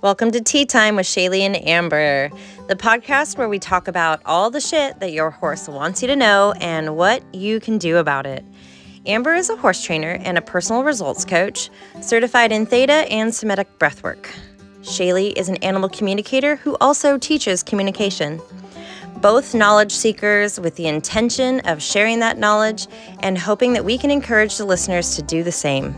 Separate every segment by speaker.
Speaker 1: Welcome to Tea Time with Shayleigh and Amber, the podcast where we talk about all the shit that your horse wants you to know and what you can do about it. Amber is a horse trainer and a personal results coach, certified in Theta and Semitic breathwork. Shayleigh is an animal communicator who also teaches communication. Both knowledge seekers with the intention of sharing that knowledge and hoping that we can encourage the listeners to do the same.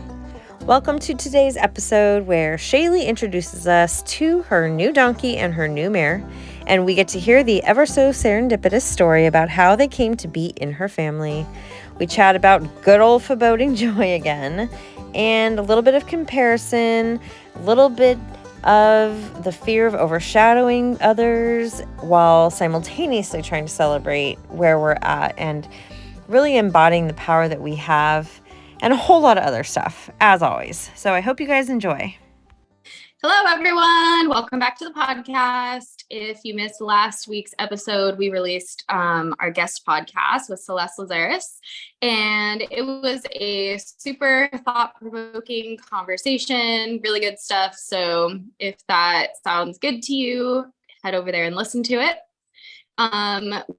Speaker 1: Welcome to today's episode where Shayleigh introduces us to her new donkey and her new mare, and we get to hear the ever so serendipitous story about how they came to be in her family. We chat about good old foreboding joy again, and a little bit of comparison, a little bit of the fear of overshadowing others while simultaneously trying to celebrate where we're at and really embodying the power that we have, and a whole lot of other stuff, as always. So I hope you guys enjoy.
Speaker 2: Hello, everyone. Welcome back to the podcast. If you missed last week's episode, we released our guest podcast with Celeste Lazaris, and it was a super thought-provoking conversation, really good stuff. So if that sounds good to you, head over there and listen to it.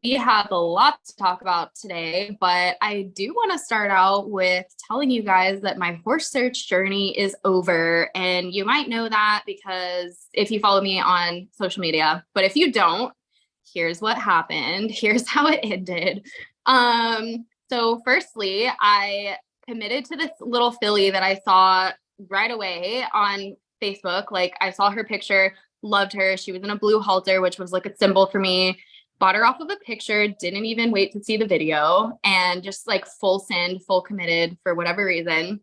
Speaker 2: We have a lot to talk about today, but I do want to start out with telling you guys that my horse search journey is over. And you might know that because if you follow me on social media, but if you don't, here's what happened. Here's how it ended. So firstly, I committed to this little filly that I saw right away on Facebook. Like I saw her picture, loved her. She was in a blue halter, which was like a symbol for me. Bought her off of a picture, didn't even wait to see the video, and just like full send, full committed for whatever reason.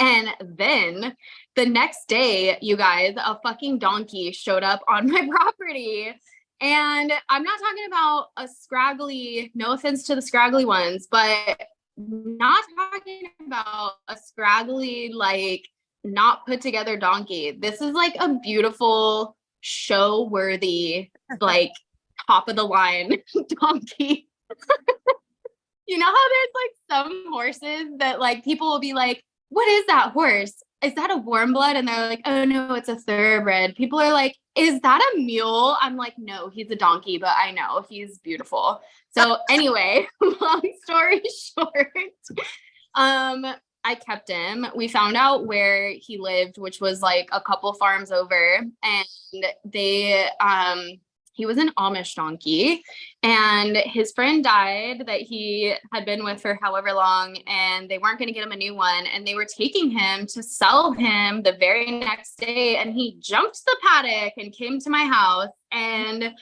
Speaker 2: And then the next day, you guys, a fucking donkey showed up on my property. And I'm not talking about a scraggly, no offense to the scraggly ones, but not talking about a scraggly, like not put together donkey. This is like a beautiful, show worthy, like top of the line donkey. You know how there's like some horses that like people will be like, what is that horse? Is that a warm blood? And they're like, oh no, it's a thoroughbred. People are like, is that a mule? I'm like, no, he's a donkey, but I know he's beautiful. So anyway, long story short, I kept him. We found out where he lived, which was like a couple farms over, and he was an Amish donkey, and his friend died that he had been with for however long, and they weren't going to get him a new one, and they were taking him to sell him the very next day, and he jumped the paddock and came to my house, and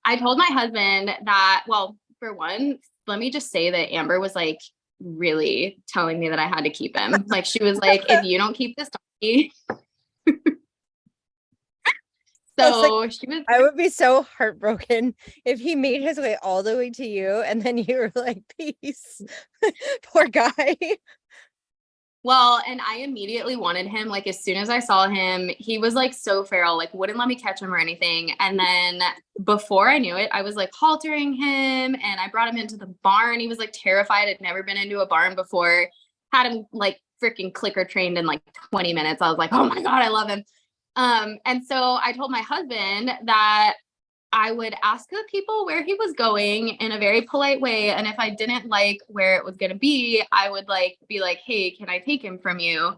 Speaker 2: I told my husband that, well, for one, let me just say that Amber was like really telling me that I had to keep him. Like she was like, if you don't keep this donkey... So
Speaker 1: like,
Speaker 2: she was.
Speaker 1: I would be so heartbroken if he made his way all the way to you and then you were like, peace. Poor guy.
Speaker 2: Well, and I immediately wanted him. Like as soon as I saw him, he was like so feral, like wouldn't let me catch him or anything. And then before I knew it, I was like haltering him, and I brought him into the barn. He was like terrified. I'd never been into a barn before. Had him like freaking clicker trained in like 20 minutes. I was like, oh my God, I love him. And so I told my husband that I would ask the people where he was going in a very polite way. And if I didn't like where it was going to be, I would like be like, hey, can I take him from you?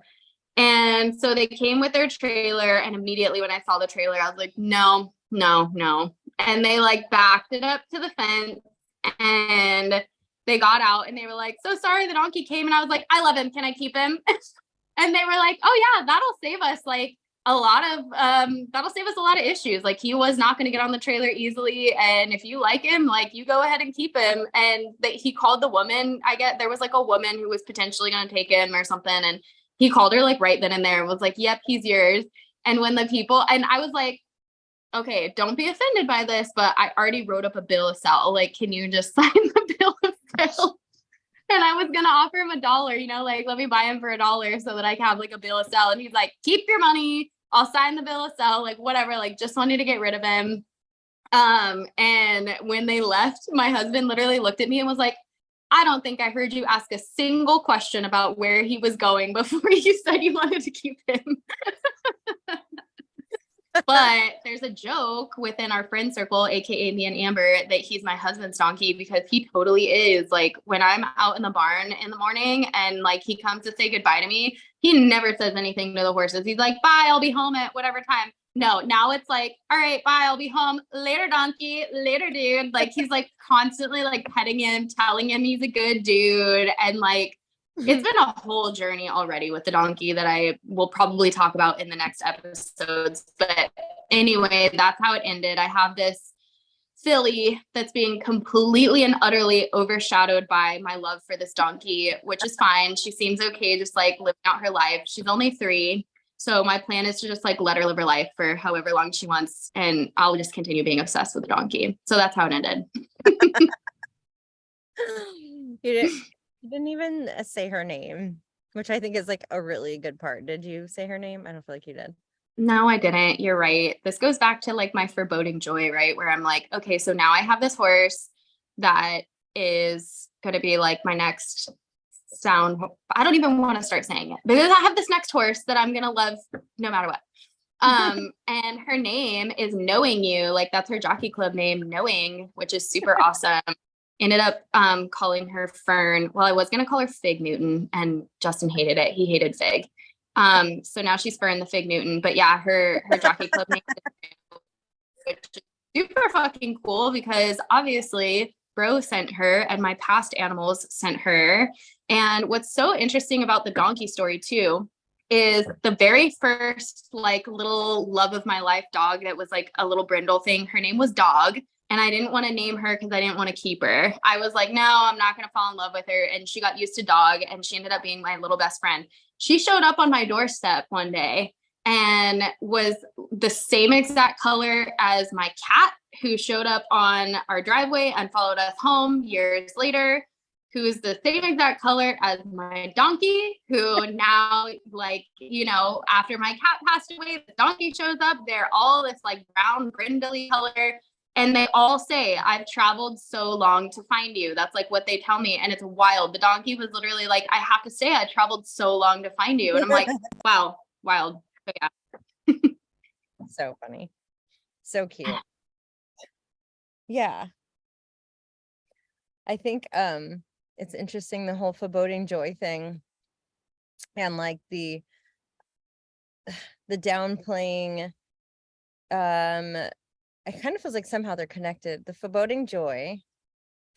Speaker 2: And so they came with their trailer. And immediately when I saw the trailer, I was like, no, no, no. And they like backed it up to the fence, and they got out and they were like, so sorry, the donkey came. And I was like, I love him. Can I keep him? And they were like, oh yeah, that'll save us like that'll save us a lot of issues. Like he was not going to get on the trailer easily. And if you like him, like you go ahead and keep him. And he called the woman. There was like a woman who was potentially going to take him or something. And he called her like right then and there and was like, yep, he's yours. And when the people, and I was like, okay, don't be offended by this, but I already wrote up a bill of sale. Like, can you just sign the bill of sale? And I was going to offer him $1, like, let me buy him for $1 so that I can have like a bill of sale. And he's like, keep your money. I'll sign the bill of sale, like whatever, like just wanted to get rid of him. And when they left, my husband literally looked at me and was like, I don't think I heard you ask a single question about where he was going before you said you wanted to keep him. But there's a joke within our friend circle, aka me and Amber, that he's my husband's donkey because he totally is. Like when I'm out in the barn in the morning and like he comes to say goodbye to me, he never says anything to the horses. He's like, bye, I'll be home at whatever time. No, now it's like, all right, bye, I'll be home later, donkey, later, dude. Like he's like constantly like petting him, telling him he's a good dude. And like, it's been a whole journey already with the donkey that I will probably talk about in the next episodes. But anyway, that's how it ended. I have this filly that's being completely and utterly overshadowed by my love for this donkey, which is fine. She seems okay, just like living out her life. She's only 3. So my plan is to just like let her live her life for however long she wants. And I'll just continue being obsessed with the donkey. So that's how it ended.
Speaker 1: You didn't even say her name, which I think is like a really good part. Did you say her name? I don't feel like you did.
Speaker 2: No, I didn't. You're right. This goes back to like my foreboding joy, right? Where I'm like, okay, so now I have this horse that is going to be like my next sound. I don't even want to start saying it because I have this next horse that I'm going to love no matter what. And her name is Knowing You. Like that's her jockey club name, Knowing, which is super awesome. Ended up calling her Fern. Well, I was going to call her Fig Newton and Justin hated it. He hated Fig. So now she's Fern the Fig Newton. But yeah, her jockey club name is, which is super fucking cool because obviously Bro sent her and my past animals sent her. And what's so interesting about the donkey story too is the very first like little love of my life dog that was like a little brindle thing. Her name was Dog. And I didn't want to name her because I didn't want to keep her. I was like, no, I'm not going to fall in love with her. And she got used to Dog and she ended up being my little best friend. She showed up on my doorstep one day and was the same exact color as my cat, who showed up on our driveway and followed us home years later, who is the same exact color as my donkey, who now, like, you know, after my cat passed away, the donkey shows up. They're all this like brown brindly color. And they all say, I've traveled so long to find you. That's like what they tell me. And it's wild. The donkey was literally like, I have to say, I traveled so long to find you. And I'm like, wow, wild. So, yeah.
Speaker 1: So funny. So cute. Yeah. I think it's interesting, the whole foreboding joy thing and like the downplaying. It kind of feels like somehow they're connected. The foreboding joy,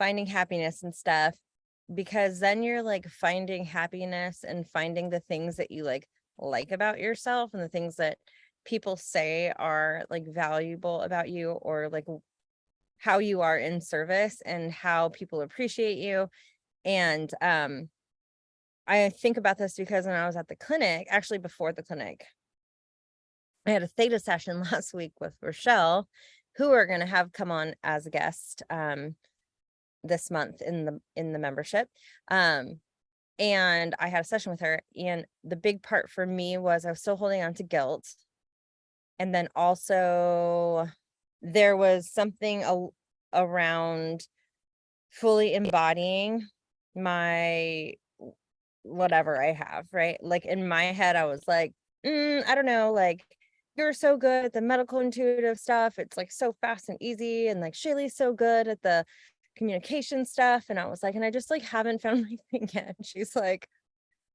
Speaker 1: finding happiness and stuff, because then you're like finding happiness and finding the things that you like about yourself and the things that people say are like valuable about you, or like how you are in service and how people appreciate you. And I think about this because when I was at the clinic, actually before the clinic, I had a theta session last week with Rochelle, who we're going to have come on as a guest this month in the membership. And I had a session with her, and the big part for me was I was still holding on to guilt. And then also there was something around fully embodying my whatever I have, right? Like in my head, I was like, I don't know, like, you're so good at the medical intuitive stuff. It's like so fast and easy. And like Shayleigh's so good at the communication stuff. And I was like, and I just like haven't found my thing yet. And she's like,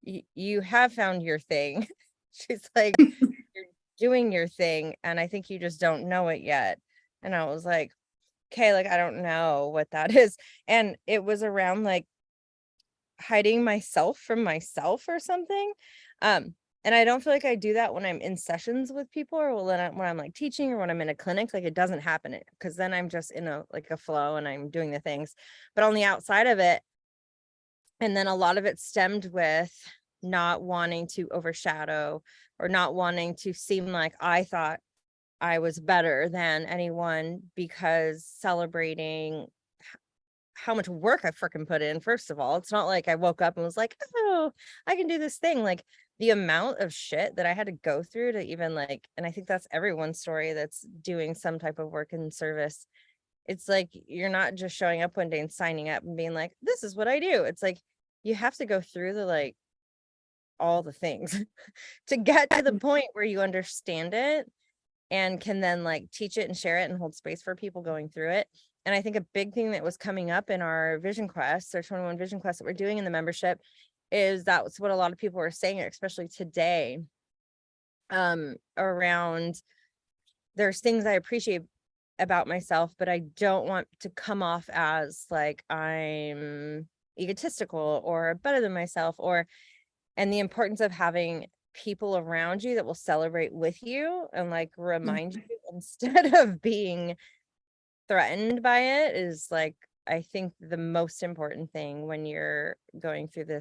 Speaker 1: you have found your thing. She's like, you're doing your thing. And I think you just don't know it yet. And I was like, okay, like, I don't know what that is. And it was around like hiding myself from myself or something. And I don't feel like I do that when I'm in sessions with people, or when I'm like teaching, or when I'm in a clinic. Like it doesn't happen, because then I'm just in a flow and I'm doing the things. But on the outside of it, and then a lot of it stemmed with not wanting to overshadow, or not wanting to seem like I thought I was better than anyone, because celebrating how much work I freaking put in. First of all, it's not like I woke up and was like, oh, I can do this thing. Like the amount of shit that I had to go through to even like, and I think that's everyone's story that's doing some type of work in service. It's like, you're not just showing up one day and signing up and being like, this is what I do. It's like, you have to go through the, like, all the things to get to the point where you understand it. and can then like teach it and share it and hold space for people going through it. And I think a big thing that was coming up in our vision quests, or 21 vision quests that we're doing in the membership, is that's what a lot of people are saying, especially today, around there's things I appreciate about myself, but I don't want to come off as like I'm egotistical or better than myself, and the importance of having people around you that will celebrate with you and like remind you instead of being threatened by it is like, I think the most important thing when you're going through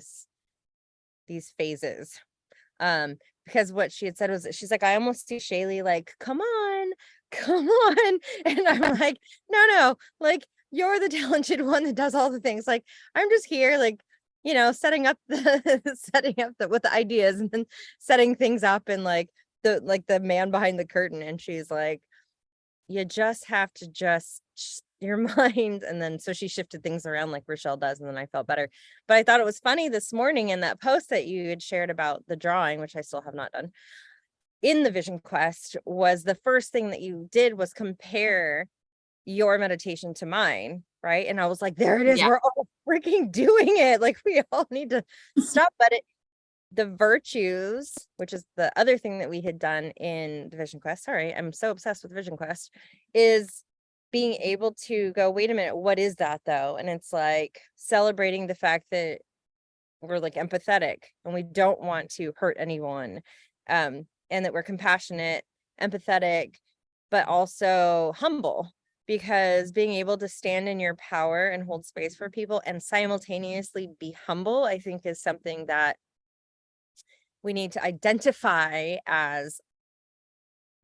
Speaker 1: these phases. Because what she had said was, she's like, I almost see Shayleigh like, come on, come on. And I'm like, no, like you're the talented one that does all the things. Like, I'm just here, like, setting up with the ideas and then setting things up and like the man behind the curtain. And she's like, you just have to just your mind. And then so she shifted things around like Rochelle does, and then I felt better. But I thought it was funny this morning in that post that you had shared about the drawing, which I still have not done in the vision quest, was the first thing that you did was compare your meditation to mine, right? And I was like, there it is.
Speaker 2: Yeah.
Speaker 1: We're all freaking doing it. Like we all need to stop. But the virtues, which is the other thing that we had done in the vision quest, sorry, I'm so obsessed with vision quest, is being able to go, wait a minute, what is that though? And it's like celebrating the fact that we're like empathetic and we don't want to hurt anyone, and that we're compassionate, empathetic, but also humble, because being able to stand in your power and hold space for people and simultaneously be humble, I think is something that we need to identify as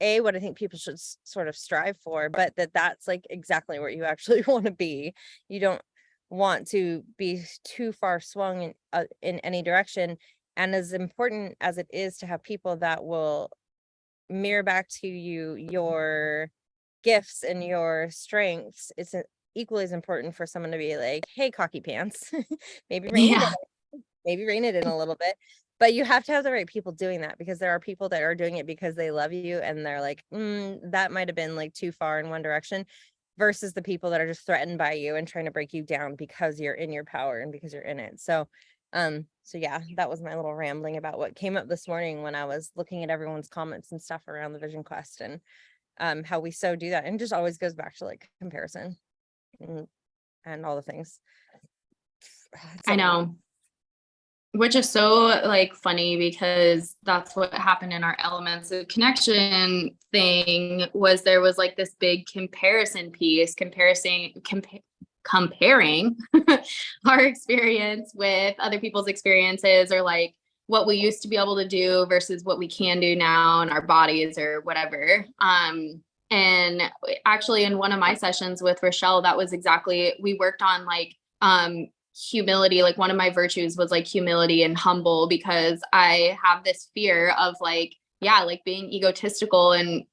Speaker 1: what I think people should sort of strive for, but that's like exactly where you actually want to be. You don't want to be too far swung in any direction. And as important as it is to have people that will mirror back to you your gifts and your strengths, it's equally as important for someone to be like, hey, cocky pants, maybe rein it in a little bit. But you have to have the right people doing that, because there are people that are doing it because they love you and they're like, that might have been like too far in one direction, versus the people that are just threatened by you and trying to break you down because you're in your power and because you're in it. So yeah, that was my little rambling about what came up this morning when I was looking at everyone's comments and stuff around the vision quest, and how we so do that. And it just always goes back to like comparison and all the things.
Speaker 2: I know. Which is so like funny, because that's what happened in our elements of connection thing. Was there was like this big comparison piece, comparing our experience with other people's experiences, or like what we used to be able to do versus what we can do now in our bodies or whatever. And actually in one of my sessions with Rochelle, that was exactly, we worked on like humility. Like one of my virtues was like humility and humble, because I have this fear of like, like being egotistical. And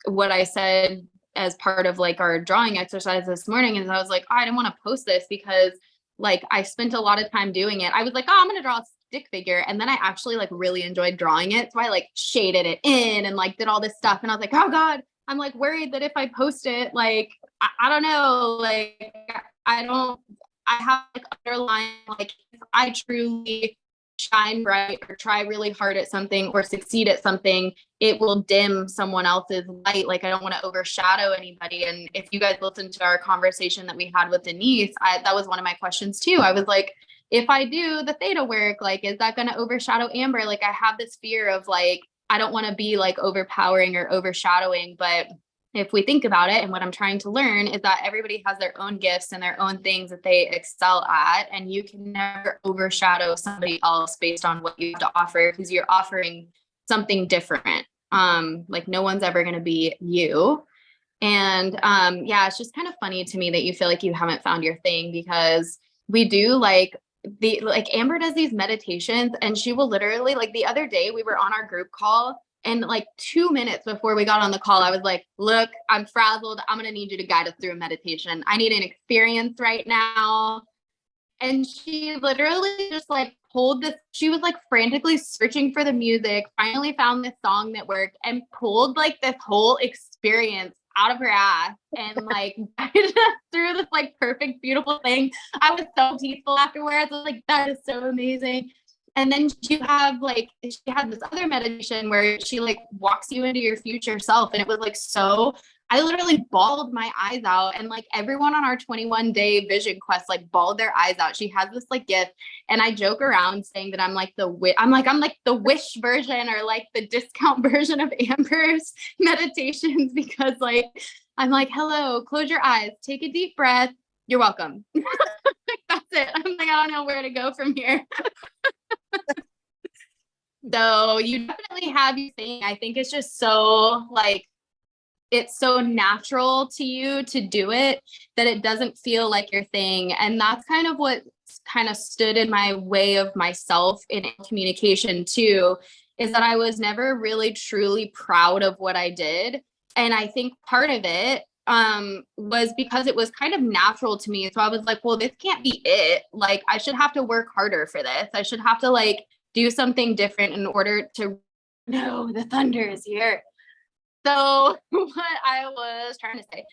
Speaker 2: what I said as part of like our drawing exercise this morning is I was like, I didn't want to post this because like I spent a lot of time doing it. I was like, I'm going to draw a stick figure. And then I actually like really enjoyed drawing it. So I like shaded it in and like did all this stuff. And I was like, oh God, I'm like worried that if I post it, like, I don't know, like I have like underlying, like if I truly shine bright or try really hard at something or succeed at something, it will dim someone else's light. Like I don't want to overshadow anybody. And if you guys listened to our conversation that we had with Denise, that was one of my questions too. I was like, if I do the theta work, like, is that going to overshadow Amber? Like I have this fear of like, I don't want to be like overpowering or overshadowing, but if we think about it, and what I'm trying to learn is that everybody has their own gifts and their own things that they excel at, and you can never overshadow somebody else based on what you have to offer, because you're offering something different. Like no one's ever going to be you. And it's just kind of funny to me that you feel like you haven't found your thing, because we do like Amber does these meditations, and she will literally, like the other day we were on our group call, and like 2 minutes before we got on the call, I was like, look, I'm frazzled. I'm going to need you to guide us through a meditation. I need an experience right now. And she literally just like pulled this, she was like frantically searching for the music, finally found this song that worked and pulled like this whole experience out of her ass and like through this like perfect, beautiful thing. I was so peaceful afterwards. I was like, that is so amazing. And then she had this other meditation where she like walks you into your future self. And it was like so I literally bawled my eyes out, and like everyone on our 21-day vision quest like bawled their eyes out. She has this like gift, and I joke around saying that I'm like the wish version or like the discount version of Amber's meditations, because like I'm like, hello, close your eyes, take a deep breath. You're welcome. That's it. I'm like, I don't know where to go from here. So you definitely have your thing. I think it's just so like it's so natural to you to do it that it doesn't feel like your thing. And that's kind of what kind of stood in my way of myself in communication too, is that I was never really truly proud of what I did. And I think part of it was because it was kind of natural to me. So I was like, well, this can't be it. Like I should have to work harder for this. I should have to like do something different in order to no, the thunder is here. So what I was trying to say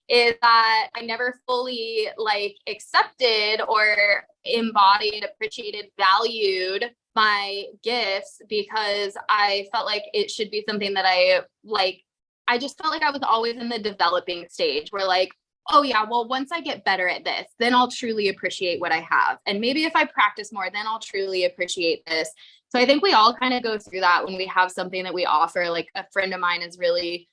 Speaker 2: is that I never fully like accepted or embodied, appreciated, valued my gifts because I felt like it should be something that I just felt like I was always in the developing stage where like, oh yeah, well, once I get better at this, then I'll truly appreciate what I have. And maybe if I practice more, then I'll truly appreciate this. So I think we all kind of go through that when we have something that we offer. Like a friend of mine is really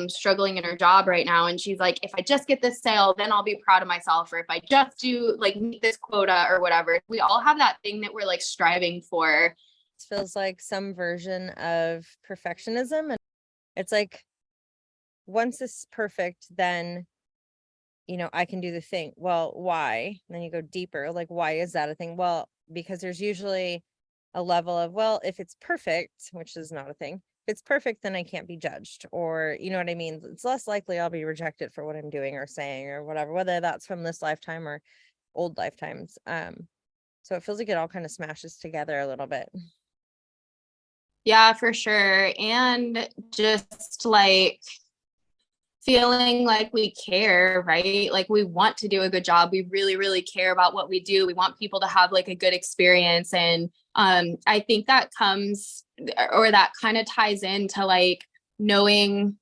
Speaker 2: struggling in her job right now. And she's like, if I just get this sale, then I'll be proud of myself. Or if I just do like meet this quota or whatever, we all have that thing that we're like striving for.
Speaker 1: It feels like some version of perfectionism. And it's like, once it's perfect, then, I can do the thing. Well, why? And then you go deeper. Like, why is that a thing? Well, because there's usually a level of, well, if it's perfect, which is not a thing, if it's perfect, then I can't be judged, or you know what I mean? It's less likely I'll be rejected for what I'm doing or saying or whatever, whether that's from this lifetime or old lifetimes. So it feels like it all kind of smashes together a little bit.
Speaker 2: Yeah, for sure. And just like feeling like we care, right? Like we want to do a good job. We really, really care about what we do. We want people to have like a good experience. And I think that comes or that kind of ties into like knowing,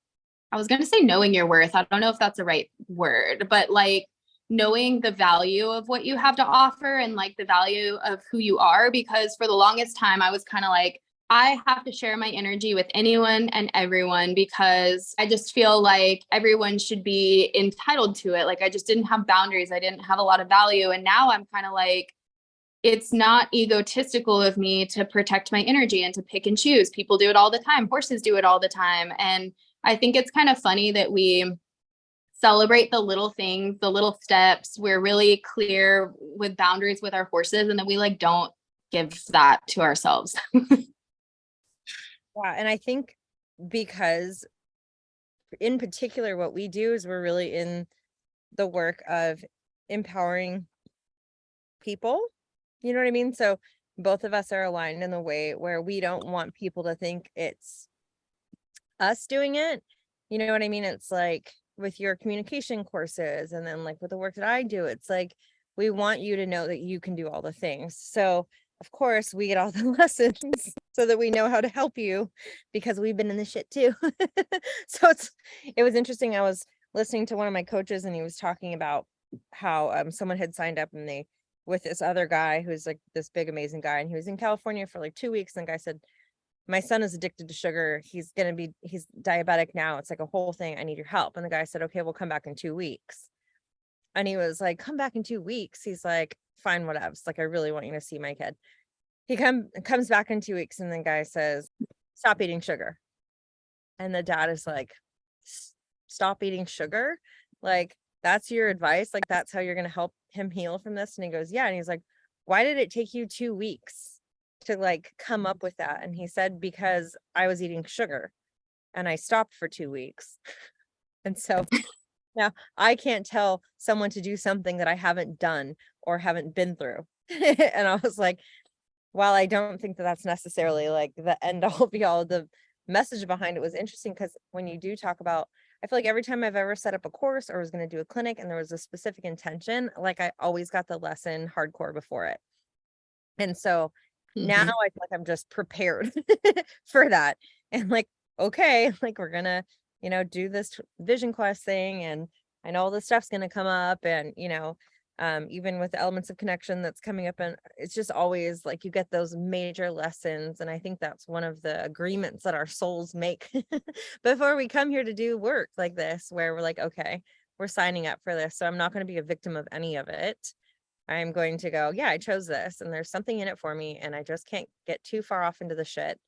Speaker 2: I was going to say knowing your worth. I don't know if that's the right word, but like knowing the value of what you have to offer and like the value of who you are. Because for the longest time, I was kind of like, I have to share my energy with anyone and everyone because I just feel like everyone should be entitled to it. Like I just didn't have boundaries. I didn't have a lot of value. And now I'm kind of like, it's not egotistical of me to protect my energy and to pick and choose. People do it all the time. Horses do it all the time. And I think it's kind of funny that we celebrate the little things, the little steps. We're really clear with boundaries with our horses, and then we like don't give that to ourselves.
Speaker 1: Yeah, and I think because in particular what we do is we're really in the work of empowering people. You know what I mean? So both of us are aligned in the way where we don't want people to think it's us doing it. You know what I mean? It's like with your communication courses and then like with the work that I do, it's like we want you to know that you can do all the things. So of course we get all the lessons so that we know how to help you because we've been in the shit too. So it was interesting. I was listening to one of my coaches and he was talking about how someone had signed up and they with this other guy who's like this big amazing guy, and he was in California for like 2 weeks, and the guy said, my son is addicted to sugar. He's diabetic now. It's like a whole thing. I need your help. And the guy said, okay, we'll come back in 2 weeks. And he was like, come back in 2 weeks. He's like, fine, whatever. It's like, I really want you to see my kid. He comes back in 2 weeks, and the guy says, stop eating sugar. And the dad is like, stop eating sugar? Like, that's your advice? Like, that's how you're going to help him heal from this? And he goes, yeah. And he's like, why did it take you 2 weeks to like come up with that? And he said, because I was eating sugar and I stopped for 2 weeks. And so Now, I can't tell someone to do something that I haven't done or haven't been through. And I was like, while I don't think that that's necessarily like the end all be all, the message behind it was interesting because when you do talk about, I feel like every time I've ever set up a course or was going to do a clinic and there was a specific intention, like I always got the lesson hardcore before it. And so now I
Speaker 2: Mhm.
Speaker 1: feel like I'm just prepared for that. And like, okay, like we're gonna, do this vision quest thing, and I know all this stuff's gonna come up, and even with the elements of connection that's coming up, and it's just always like you get those major lessons. And I think that's one of the agreements that our souls make before we come here to do work like this, where we're like, okay, we're signing up for this. So I'm not going to be a victim of any of it. I'm going to go, yeah, I chose this and there's something in it for me, and I just can't get too far off into the shit.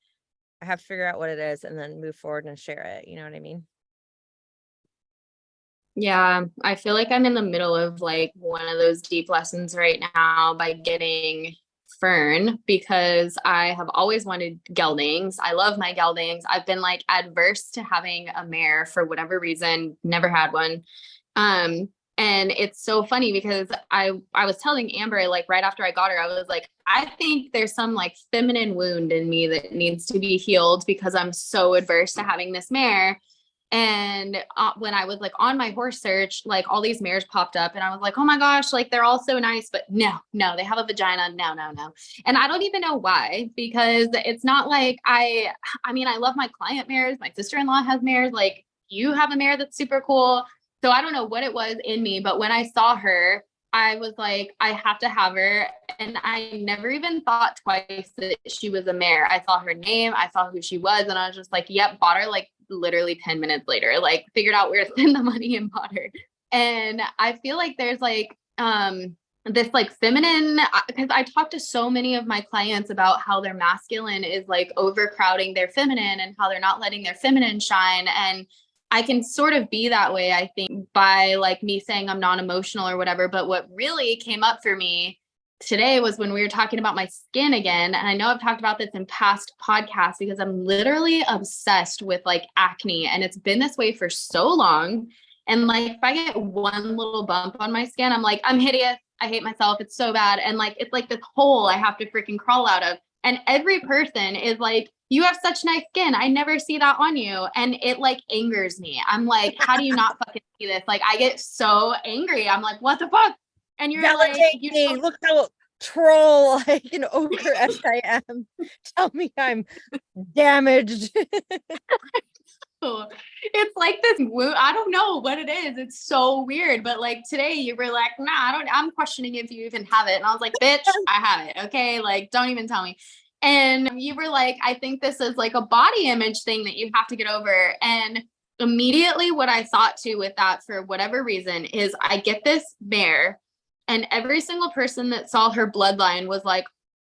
Speaker 1: I have to figure out what it is and then move forward and share it. You know what I mean?
Speaker 2: Yeah, I feel like I'm in the middle of like one of those deep lessons right now by getting Fern because I have always wanted geldings. I love my geldings. I've been like adverse to having a mare for whatever reason, never had one. Um, and it's so funny because I was telling Amber like right after I got her, I was like, I think there's some like feminine wound in me that needs to be healed because I'm so adverse to having this mare. And when I was like on my horse search, like all these mares popped up and I was like, oh my gosh, like they're all so nice, but no, they have a vagina. No. And I don't even know why, because it's not like I mean, I love my client mares. My sister-in-law has mares. Like you have a mare that's super cool. So I don't know what it was in me, but when I saw her, I was like, I have to have her. And I never even thought twice that she was a mare. I saw her name, I saw who she was, and I was just like, yep, bought her like literally 10 minutes later, like figured out where to spend the money and bought her. And I feel like there's like this like feminine, because I talk to so many of my clients about how their masculine is like overcrowding their feminine and how they're not letting their feminine shine. And I can sort of be that way, I think, by like me saying I'm non-emotional or whatever. But what really came up for me today was when we were talking about my skin again. And I know I've talked about this in past podcasts because I'm literally obsessed with like acne. And it's been this way for so long. And like if I get one little bump on my skin, I'm like, I'm hideous. I hate myself. It's so bad. And like it's like this hole I have to freaking crawl out of. And every person is like, you have such nice skin. I never see that on you. And it like angers me. I'm like, how do you not fucking see this? Like I get so angry. I'm like, what the fuck? And you're like,
Speaker 1: Validate
Speaker 2: you
Speaker 1: me.
Speaker 2: know,
Speaker 1: Look how troll like an ogre as I am. Tell me I'm damaged.
Speaker 2: it's like this I don't know what it is. It's so weird. But like today you were like, nah, I'm questioning if you even have it. And I was like, bitch, I have it. Okay. Like, don't even tell me. And you were like, I think this is like a body image thing that you have to get over. And immediately what I thought to with that for whatever reason is I get this mare and every single person that saw her bloodline was like,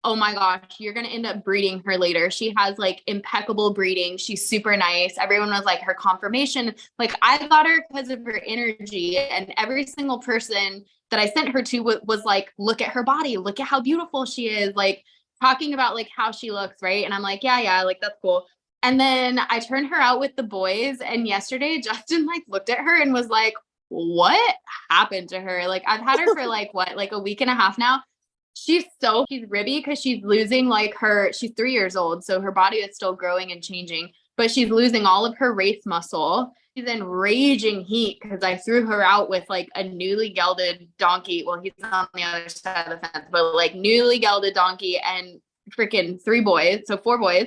Speaker 2: oh my gosh, you're going to end up breeding her later. She has like impeccable breeding. She's super nice. Everyone was like her confirmation. Like I got her because of her energy. And every single person that I sent her to was like, look at her body. Look at how beautiful she is. Like talking about like how she looks. Right. And I'm like, yeah, like that's cool. And then I turned her out with the boys. And yesterday, Justin like looked at her and was like, what happened to her? Like I've had her for like what, like a week and a half now. She's ribby because she's losing like she's 3 years old. So her body is still growing and changing, but she's losing all of her race muscle. She's in raging heat because I threw her out with like a newly gelded donkey. Well, he's on the other side of the fence, but like newly gelded donkey and freaking 3 boys. So 4 boys.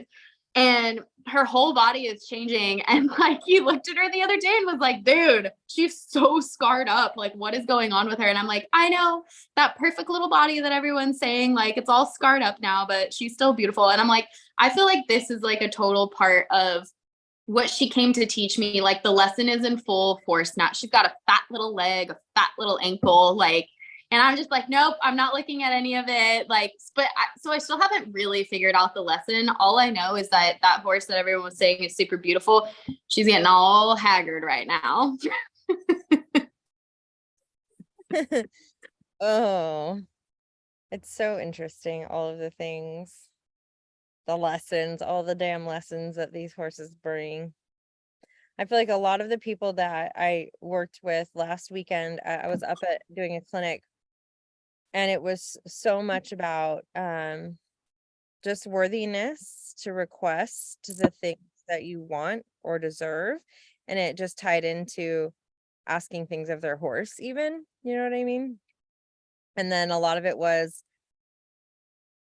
Speaker 2: And her whole body is changing. And like he looked at her the other day and was like, dude, she's so scarred up. Like, what is going on with her? And I'm like, I know that perfect little body that everyone's saying, like, it's all scarred up now, but she's still beautiful. And I'm like, I feel like this is like a total part of what she came to teach me. Like the lesson is in full force now. She's got a fat little leg, a fat little ankle, like, and I'm just like, nope, I'm not looking at any of it. Like, so I still haven't really figured out the lesson. All I know is that that horse that everyone was saying is super beautiful. She's getting all haggard right now.
Speaker 1: Oh, it's so interesting. All of the things, the lessons, all the damn lessons that these horses bring. I feel like a lot of the people that I worked with last weekend, I was up at doing a clinic, and it was so much about just worthiness to request the things that you want or deserve. And it just tied into asking things of their horse, even, you know what I mean? And then a lot of it was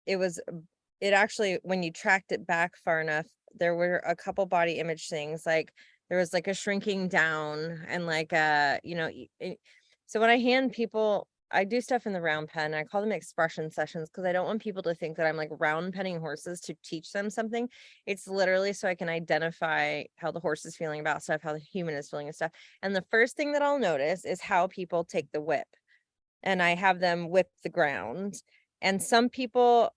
Speaker 1: it actually, when you tracked it back far enough, there were a couple body image things, like there was like a shrinking down and like so when I hand people, I do stuff in the round pen. I call them expression sessions because I don't want people to think that I'm like round penning horses to teach them something. It's literally so I can identify how the horse is feeling about stuff, how the human is feeling and stuff. And the first thing that I'll notice is how people take the whip, and I have them whip the ground. And some people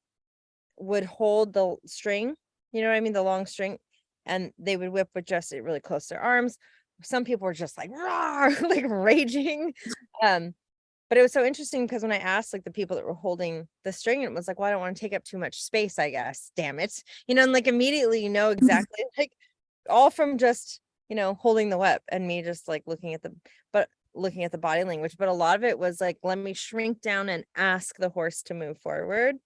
Speaker 1: would hold the string, you know what I mean? The long string, and they would whip with just it really close to their arms. Some people were just like, "Roar," like raging. Um, but it was so interesting because when I asked like the people that were holding the string, it was like, well, I don't want to take up too much space, I guess. Damn it. And like immediately, exactly, like all from just, holding the whip and me just like looking at the body language. But a lot of it was like, let me shrink down and ask the horse to move forward.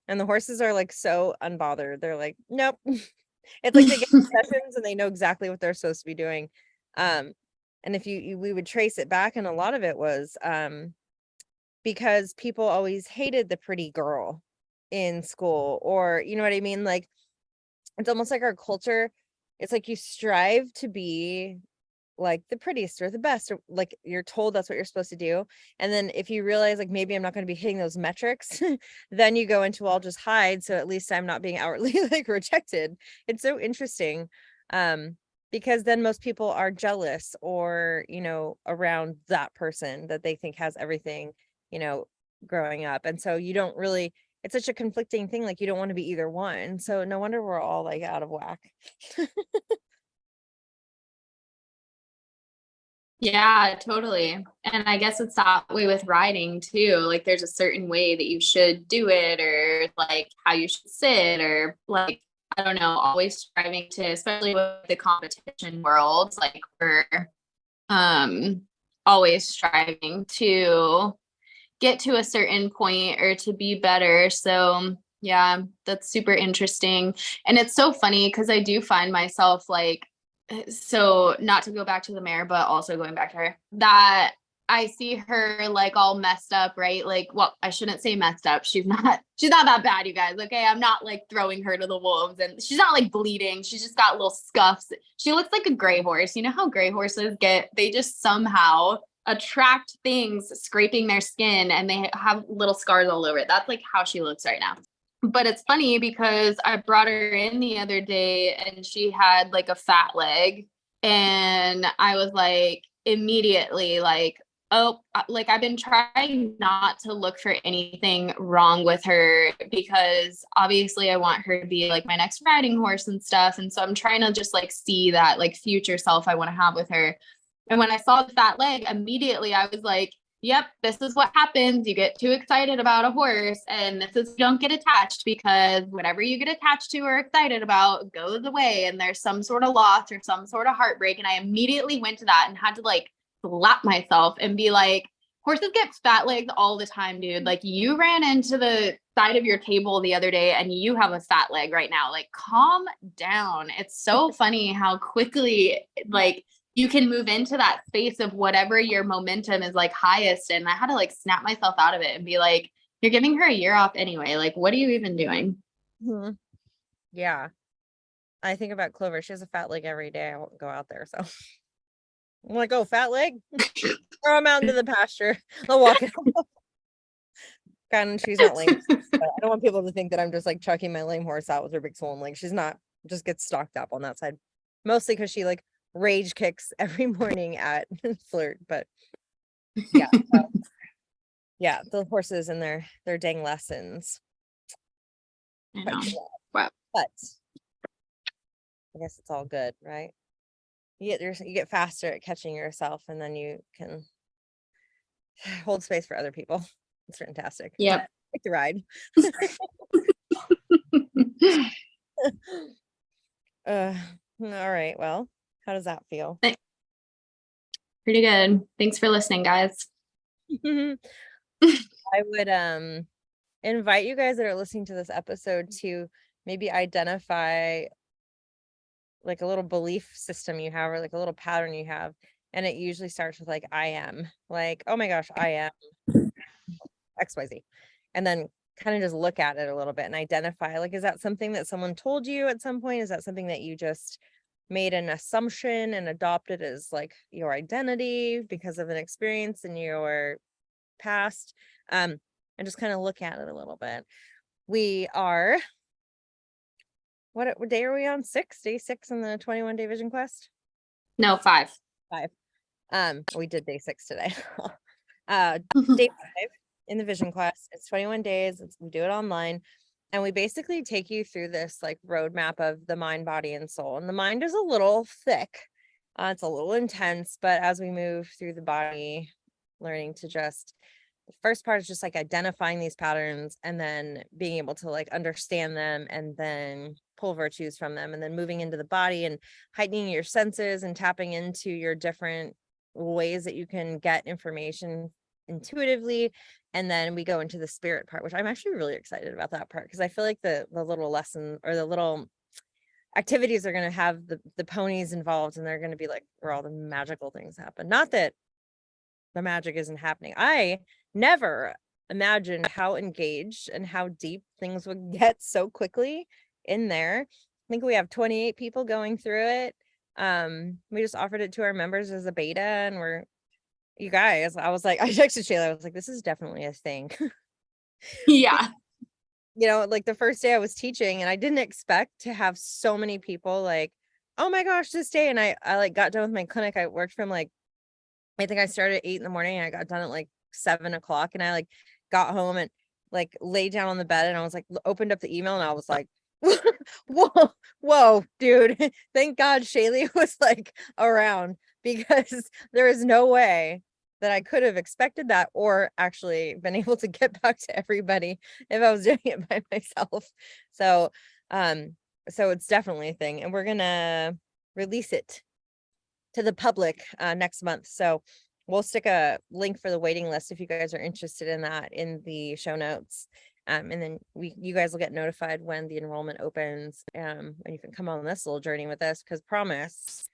Speaker 1: And the horses are like so unbothered. They're like, nope. It's like they get sessions and they know exactly what they're supposed to be doing. And if we would trace it back, and a lot of it was because people always hated the pretty girl in school, or you know what I mean? Like it's almost like our culture, it's like you strive to be like the prettiest or the best, or like you're told that's what you're supposed to do. And then if you realize like maybe I'm not going to be hitting those metrics, then you go into, I'll just hide so at least I'm not being outwardly like rejected. It's so interesting. Because then most people are jealous or, around that person that they think has everything, you know, growing up. And so you don't really, it's such a conflicting thing. Like you don't want to be either one. So no wonder we're all like out of whack.
Speaker 2: Yeah, totally. And I guess it's that way with riding too. Like there's a certain way that you should do it, or like how you should sit, or like, I don't know, always striving to, especially with the competition world, like we're um always striving to get to a certain point or to be better. So yeah, that's super interesting. And it's so funny because I do find myself like, so not to go back to the mare, but also going back to her, that I see her like all messed up, right? Like, well, I shouldn't say messed up. She's not that bad, you guys. Okay. I'm not like throwing her to the wolves, and she's not like bleeding. She's just got little scuffs. She looks like a gray horse. You know how gray horses they just somehow attract things scraping their skin and they have little scars all over it. That's like how she looks right now. But it's funny because I brought her in the other day and she had like a fat leg, and I was like immediately like, oh, like I've been trying not to look for anything wrong with her because obviously I want her to be like my next riding horse and stuff. And so I'm trying to just like see that like future self I want to have with her. And when I saw the fat leg, immediately I was like, yep, this is what happens. You get too excited about a horse, and this is, you don't get attached, because whatever you get attached to or excited about goes away, and there's some sort of loss or some sort of heartbreak. And I immediately went to that and had to like slap myself and be like, horses get fat legs all the time, dude. Like you ran into the side of your table the other day and you have a fat leg right now. Like calm down. It's so funny how quickly like you can move into that space of whatever your momentum is like highest. And I had to like snap myself out of it and be like, you're giving her a year off anyway. Like, what are you even doing?
Speaker 1: Mhm. Yeah. I think about Clover. She has a fat leg every day. I won't go out there. So I'm like, oh, fat leg? Throw him out into the pasture. I'll walk it. And she's not lame. But I don't want people to think that I'm just like chucking my lame horse out with her big swollen leg. She's not, just gets stocked up on that side. Mostly because she like rage kicks every morning at Flirt. But yeah. So, yeah, the horses and their dang lessons.
Speaker 2: I
Speaker 1: But,
Speaker 2: know. Wow.
Speaker 1: but I guess it's all good, right? You get faster at catching yourself, and then you can hold space for other people. It's fantastic.
Speaker 2: Yep.
Speaker 1: Like the ride. All right. Well, How does that feel?
Speaker 2: Pretty good. Thanks for listening, guys.
Speaker 1: I would invite you guys that are listening to this episode to maybe identify like a little belief system you have, or like a little pattern you have. And it usually starts with like, I am, like, oh my gosh, I am XYZ. And then kind of just look at it a little bit and identify, like, is that something that someone told you at some point? Is that something that you just made an assumption and adopted as like your identity because of an experience in your past? And just kind of look at it a little bit. We are, what day are we on? Day 6 in the 21-day vision quest?
Speaker 2: No, 5.
Speaker 1: 5. We did day 6 today. Day 5 in the vision quest. It's 21 days. We do it online. And we basically take you through this like roadmap of the mind, body, and soul. And the mind is a little thick. It's a little intense, but as we move through the body, learning to just, the first part is just like identifying these patterns and then being able to like understand them and then pull virtues from them, and then moving into the body and heightening your senses and tapping into your different ways that you can get information intuitively. And then we go into the spirit part, which I'm actually really excited about that part, because I feel like the little lesson or the little activities are going to have the ponies involved, and they're going to be like where all the magical things happen. Not that the magic isn't happening. I never imagined how engaged and how deep things would get so quickly in there. I think we have 28 people going through it. We just offered it to our members as a beta, and you guys, I was like, I texted Shayleigh, I was like, this is definitely a thing.
Speaker 2: Yeah.
Speaker 1: You know, like the first day I was teaching, and I didn't expect to have so many people like, oh my gosh, this day. And I like got done with my clinic. I worked from like, I think I started at 8 in the morning, and I got done at like 7 o'clock, and I like got home and like laid down on the bed, and I was like, opened up the email, and I was like, whoa, dude. Thank God Shayleigh was like around, because there is no way that I could have expected that or actually been able to get back to everybody if I was doing it by myself. So it's definitely a thing, and we're gonna release it to the public next month. So we'll stick a link for the waiting list if you guys are interested in that in the show notes. And then you guys will get notified when the enrollment opens, and you can come on this little journey with us, because promise,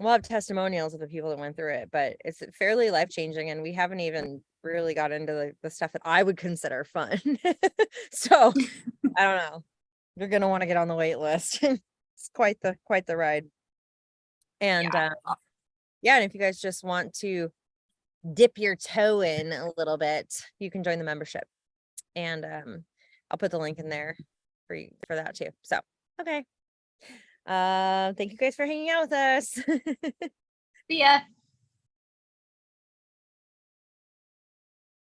Speaker 1: we'll have testimonials of the people that went through it, but it's fairly life-changing, and we haven't even really got into the stuff that I would consider fun. So I don't know. You're going to want to get on the wait list. It's quite the ride. And yeah, and if you guys just want to dip your toe in a little bit, you can join the membership, and I'll put the link in there for you for that too. So okay, thank you guys for hanging out with us.
Speaker 2: See ya.